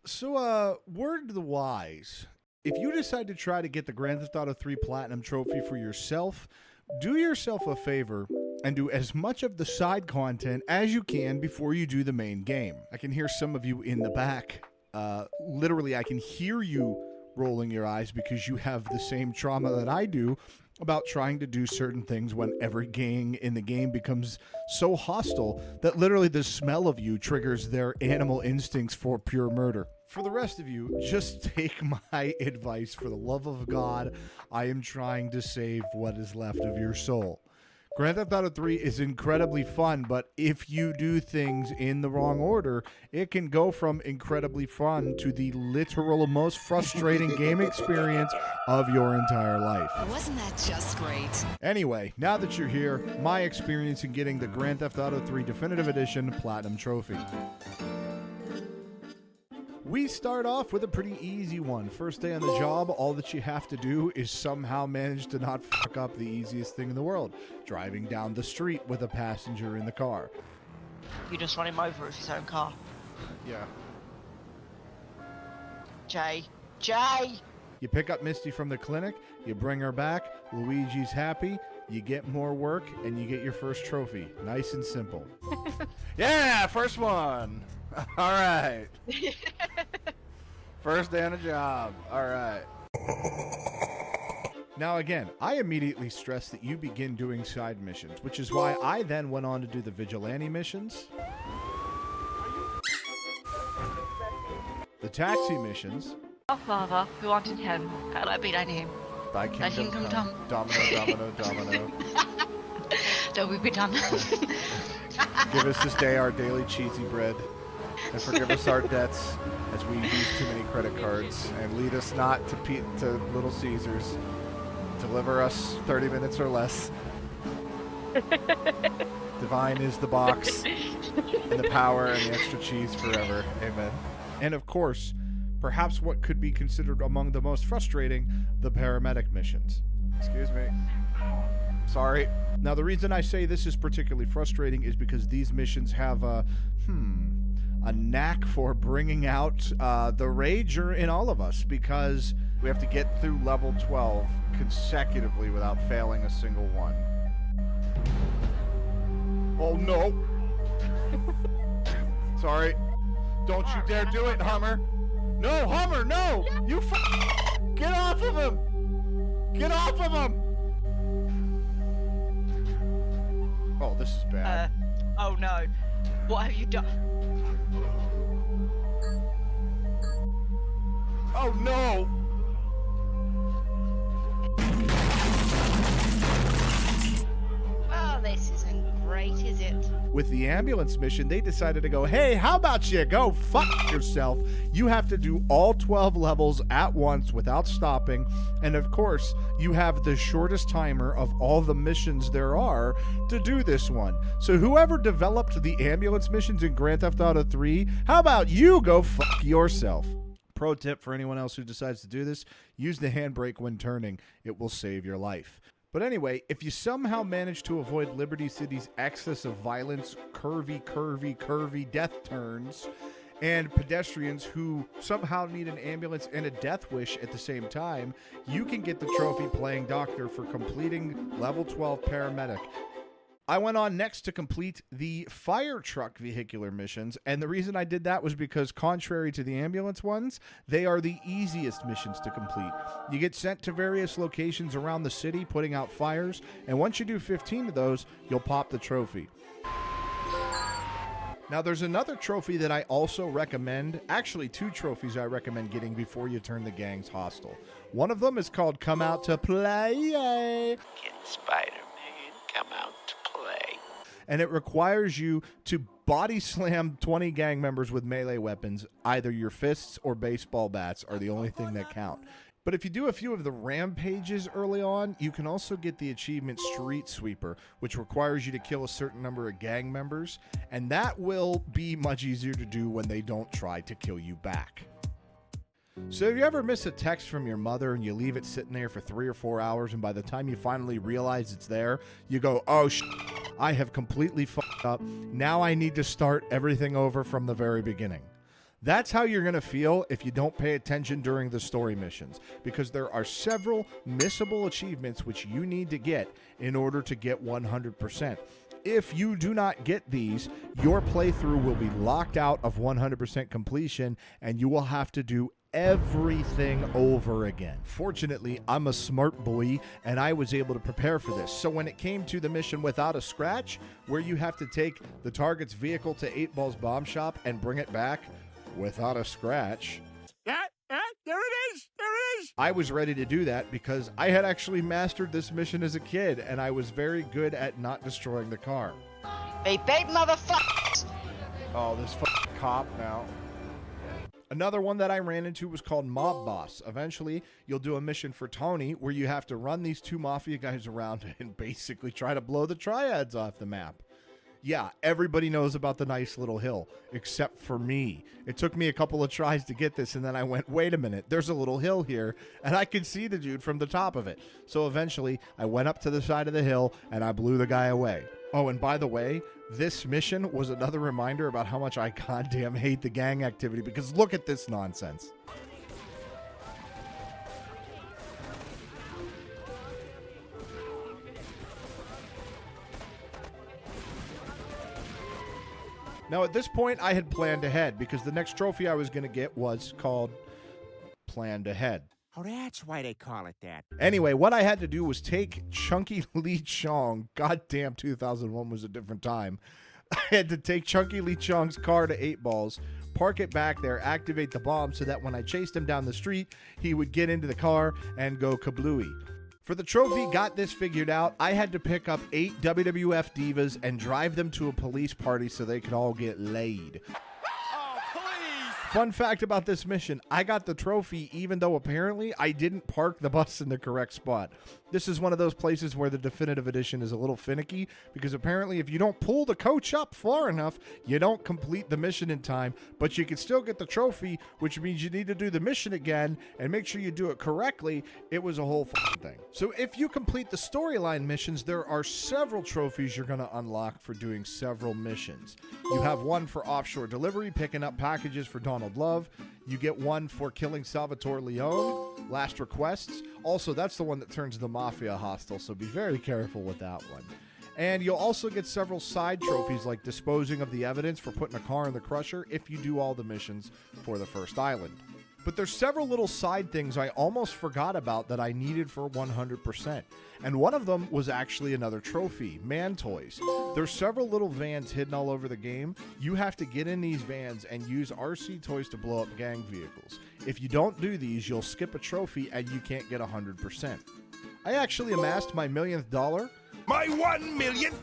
So, word to the wise. If you decide to try to get the Grand Theft Auto 3 Platinum Trophy for yourself, do yourself a favor and do as much of the side content as you can before you do the main game. I can hear some of you in the back. Literally, I can hear you rolling your eyes because you have the same trauma that I do about trying to do certain things when every gang in the game becomes so hostile that literally the smell of you triggers their animal instincts for pure murder. For the rest of you, just take my advice. For the love of God, I am trying to save what is left of your soul. Grand Theft Auto 3 is incredibly fun, but if you do things in the wrong order, it can go from incredibly fun to the literal most frustrating game experience of your entire life. Wasn't that just great? Anyway, now that you're here, my experience in getting the Grand Theft Auto 3 Definitive Edition Platinum Trophy. We start off with a pretty easy one. First day on the job, all that you have to do is somehow manage to not fuck up the easiest thing in the world, driving down the street with a passenger in the car. You just run him over with his own car. Yeah. Jay! You pick up Misty from the clinic, you bring her back, Luigi's happy, you get more work, and you get your first trophy. Nice and simple. Yeah, first one! All right. First day on the job. All right. Now again, I immediately stress that you begin doing side missions, which is why I then went on to do the vigilante missions, the taxi missions, Our Father, who art in heaven, hallowed be thy name. Thy kingdom come, domino. Don't we be done? Give us this day our daily cheesy bread, and forgive us our debts as we use too many credit cards, and lead us not to Little Caesars. Deliver us 30 minutes or less. Divine is the box, and the power, and the extra cheese forever. Amen. And of course, perhaps what could be considered among the most frustrating, the paramedic missions. Excuse me. Sorry. Now, the reason I say this is particularly frustrating is because these missions have a knack for bringing out the rager in all of us, because we have to get through level 12 consecutively without failing a single one. Oh, no. Sorry. Don't you dare do it, Hummer. No, Hummer, no! You get off of him! Get off of him! Oh, this is bad. Oh no. What have you done? Oh, no! Well, this isn't great, is it? With the ambulance mission, they decided to go, hey, how about you go fuck yourself? You have to do all 12 levels at once without stopping. And of course, you have the shortest timer of all the missions there are to do this one. So whoever developed the ambulance missions in Grand Theft Auto 3, how about you go fuck yourself? Pro tip for anyone else who decides to do this, use the handbrake when turning. It will save your life. But anyway, if you somehow manage to avoid Liberty City's excess of violence, curvy death turns, and pedestrians who somehow need an ambulance and a death wish at the same time, you can get the trophy playing doctor for completing level 12 paramedic. I went on next to complete the fire truck vehicular missions, and the reason I did that was because, contrary to the ambulance ones, they are the easiest missions to complete. You get sent to various locations around the city putting out fires, and once you do 15 of those, you'll pop the trophy. Now, there's another trophy that I also recommend, actually 2 trophies I recommend getting before you turn the gangs hostile. One of them is called Come Out to Play. Can Spider-Man come out to play? And it requires you to body slam 20 gang members with melee weapons. Either your fists or baseball bats are the only thing that count. But if you do a few of the rampages early on, you can also get the achievement Street Sweeper, which requires you to kill a certain number of gang members, and that will be much easier to do when they don't try to kill you back. So if you ever miss a text from your mother and you leave it sitting there for 3 or 4 hours, and by the time you finally realize it's there, you go, oh, I have completely fucked up. Now I need to start everything over from the very beginning. That's how you're going to feel if you don't pay attention during the story missions, because there are several missable achievements which you need to get in order to get 100%. If you do not get these, your playthrough will be locked out of 100% completion, and you will have to do everything over again. Fortunately, I'm a smart boy, and I was able to prepare for this. So when it came to the mission without a scratch, where you have to take the target's vehicle to 8Ball's bomb shop and bring it back without a scratch, there it is. I was ready to do that because I had actually mastered this mission as a kid, and I was very good at not destroying the car. Beep beep, motherfuckers! Oh, this fucking cop now. Another one that I ran into was called Mob Boss. Eventually, you'll do a mission for Tony where you have to run these two mafia guys around and basically try to blow the triads off the map. Yeah, everybody knows about the nice little hill, except for me. It took me a couple of tries to get this, and then I went, wait a minute, there's a little hill here, and I could see the dude from the top of it. So eventually, I went up to the side of the hill, and I blew the guy away. Oh, and by the way, this mission was another reminder about how much I goddamn hate the gang activity, because look at this nonsense. Now, at this point, I had planned ahead because the next trophy I was going to get was called Planned Ahead. Oh, that's why they call it that. Anyway, what I had to do was take Chunky Lee Chong. Goddamn, 2001 was a different time. I had to take Chunky Lee Chong's car to 8Balls, park it back there, activate the bomb so that when I chased him down the street, he would get into the car and go kablooey. For the trophy, got this figured out, I had to pick up 8 WWF divas and drive them to a police party so they could all get laid. Fun fact about this mission, I got the trophy even though apparently I didn't park the bus in the correct spot. This is one of those places where the definitive edition is a little finicky because apparently if you don't pull the coach up far enough, you don't complete the mission in time, but you can still get the trophy, which means you need to do the mission again and make sure you do it correctly. It was a whole thing. So if you complete the storyline missions, there are several trophies you're going to unlock for doing several missions. You have one for offshore delivery, picking up packages for Donald Love. You get one for killing Salvatore Leone, last requests. Also, that's the one that turns the Mafia hostile, so be very careful with that one. And you'll also get several side trophies like disposing of the evidence for putting a car in the crusher if you do all the missions for the first island. But there's several little side things I almost forgot about that I needed for 100%. And one of them was actually another trophy, Man Toys. There's several little vans hidden all over the game. You have to get in these vans and use RC toys to blow up gang vehicles. If you don't do these, you'll skip a trophy and you can't get 100%. I actually amassed my millionth dollar. My $1 million!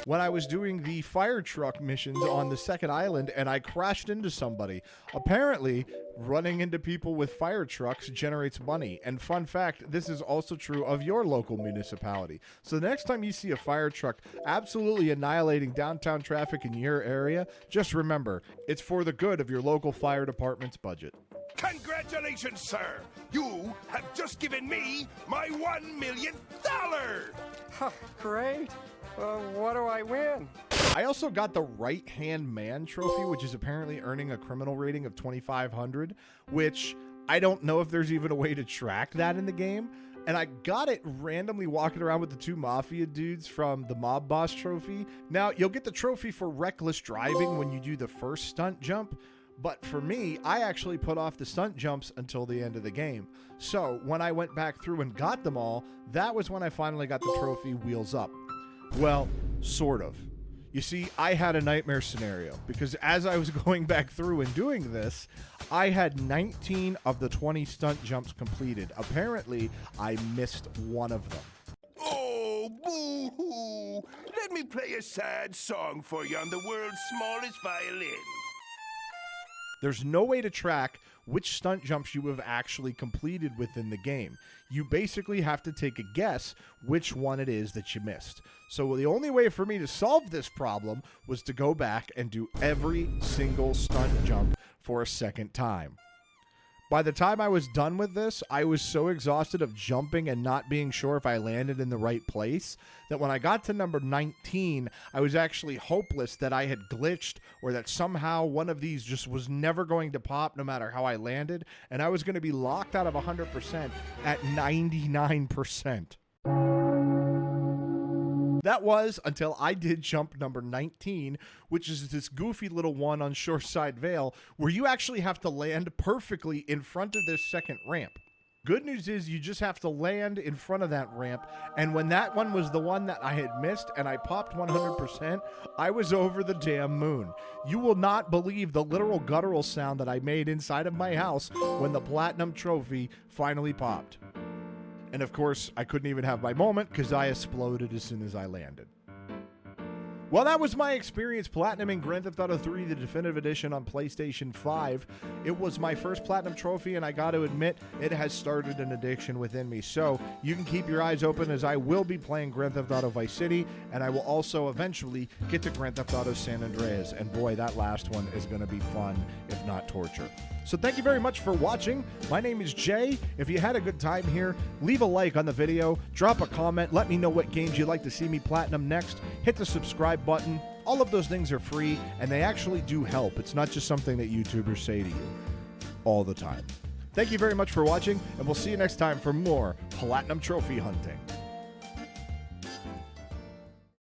When I was doing the fire truck missions on the second island and I crashed into somebody. Apparently, running into people with fire trucks generates money. And fun fact, this is also true of your local municipality. So the next time you see a fire truck absolutely annihilating downtown traffic in your area, just remember, it's for the good of your local fire department's budget. Congratulations, sir! You have just given me my $1 million! Great. What do I win? I also got the right-hand man trophy, which is apparently earning a criminal rating of 2,500, which I don't know if there's even a way to track that in the game. And I got it randomly walking around with the two mafia dudes from the Mob Boss trophy. Now, you'll get the trophy for reckless driving when you do the first stunt jump. But for me, I actually put off the stunt jumps until the end of the game. So when I went back through and got them all, that was when I finally got the trophy Wheels Up. Well, sort of. You see, I had a nightmare scenario because as I was going back through and doing this, I had 19 of the 20 stunt jumps completed. Apparently, I missed one of them. Oh, boo-hoo! Let me play a sad song for you on the world's smallest violin. There's no way to track which stunt jumps you have actually completed within the game. You basically have to take a guess which one it is that you missed. So the only way for me to solve this problem was to go back and do every single stunt jump for a second time. By the time I was done with this, I was so exhausted of jumping and not being sure if I landed in the right place that when I got to number 19, I was actually hopeless that I had glitched or that somehow one of these just was never going to pop no matter how I landed, and I was going to be locked out of 100% at 99%. That was until I did jump number 19, which is this goofy little one on Shoreside Vale, where you actually have to land perfectly in front of this second ramp. Good news is you just have to land in front of that ramp, and when that one was the one that I had missed and I popped 100%, I was over the damn moon. You will not believe the literal guttural sound that I made inside of my house when the platinum trophy finally popped. And of course, I couldn't even have my moment because I exploded as soon as I landed. Well, that was my experience platinuming Grand Theft Auto 3, the Definitive Edition on PlayStation 5. It was my first platinum trophy, and I got to admit, it has started an addiction within me. So you can keep your eyes open as I will be playing Grand Theft Auto Vice City, and I will also eventually get to Grand Theft Auto San Andreas. And boy, that last one is going to be fun, if not torture. So thank you very much for watching. My name is Jay. If you had a good time here, leave a like on the video, drop a comment, let me know what games you'd like to see me platinum next, hit the subscribe button. All of those things are free, and they actually do help. It's not just something that YouTubers say to you all the time. Thank you very much for watching, and we'll see you next time for more Platinum Trophy hunting.